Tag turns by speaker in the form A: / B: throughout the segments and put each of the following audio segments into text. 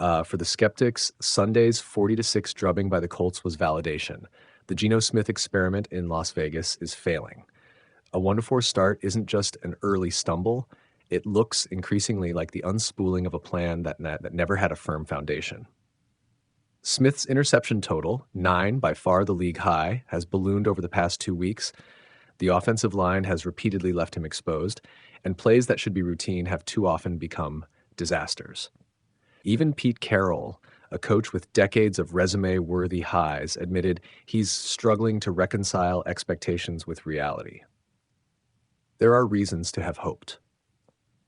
A: For the skeptics, Sunday's 40-6 drubbing by the Colts was validation. The Geno Smith experiment in Las Vegas is failing. A 1-4 start isn't just an early stumble. It looks increasingly like the unspooling of a plan that never had a firm foundation. Smith's interception total, 9, by far the league high, has ballooned over the past 2 weeks. The offensive line has repeatedly left him exposed, and plays that should be routine have too often become disasters. Even Pete Carroll, a coach with decades of resume-worthy highs, admitted he's struggling to reconcile expectations with reality. There are reasons to have hoped.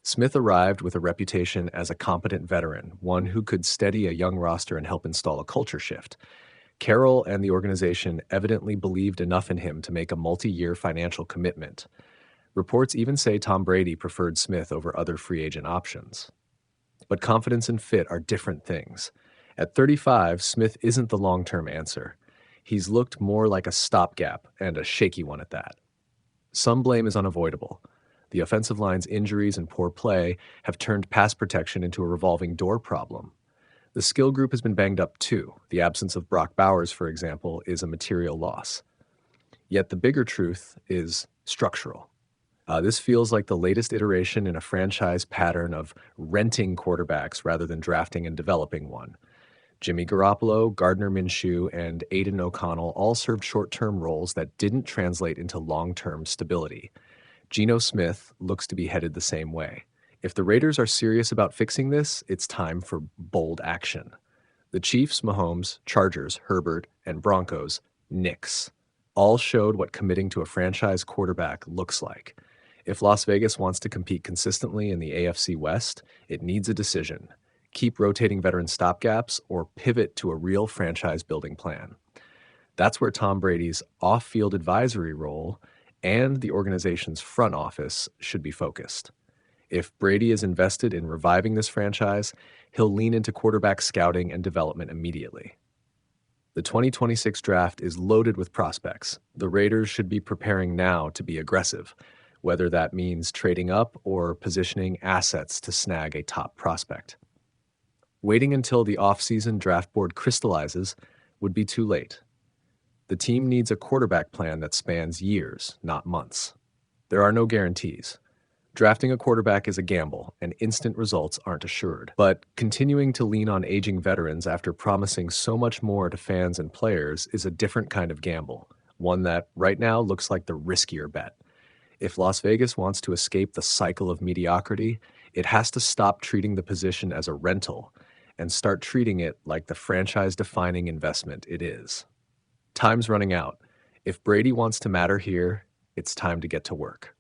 A: Smith arrived with a reputation as a competent veteran, one who could steady a young roster and help install a culture shift. Carroll and the organization evidently believed enough in him to make a multi-year financial commitment. Reports even say Tom Brady preferred Smith over other free agent options. But confidence and fit are different things. At 35, Smith isn't the long-term answer. He's looked more like a stopgap, and a shaky one at that. Some blame is unavoidable. The offensive line's injuries and poor play have turned pass protection into a revolving door problem. The skill group has been banged up too. The absence of Brock Bowers, for example, is a material loss. Yet the bigger truth is structural. This feels like the latest iteration in a franchise pattern of renting quarterbacks rather than drafting and developing one. Jimmy Garoppolo, Gardner Minshew, and Aiden O'Connell all served short-term roles that didn't translate into long-term stability. Geno Smith looks to be headed the same way. If the Raiders are serious about fixing this, it's time for bold action. The Chiefs, Mahomes, Chargers, Herbert, and Broncos, Knicks, all showed what committing to a franchise quarterback looks like. If Las Vegas wants to compete consistently in the AFC West, it needs a decision. Keep rotating veteran stopgaps or pivot to a real franchise-building plan. That's where Tom Brady's off-field advisory role and the organization's front office should be focused. If Brady is invested in reviving this franchise, he'll lean into quarterback scouting and development immediately. The 2026 draft is loaded with prospects. The Raiders should be preparing now to be aggressive, whether that means trading up or positioning assets to snag a top prospect. Waiting until the off-season draft board crystallizes would be too late. The team needs a quarterback plan that spans years, not months. There are no guarantees. Drafting a quarterback is a gamble, and instant results aren't assured. But continuing to lean on aging veterans after promising so much more to fans and players is a different kind of gamble, one that right now looks like the riskier bet. If Las Vegas wants to escape the cycle of mediocrity, it has to stop treating the position as a rental and start treating it like the franchise-defining investment it is. Time's running out. If Brady wants to matter here, it's time to get to work.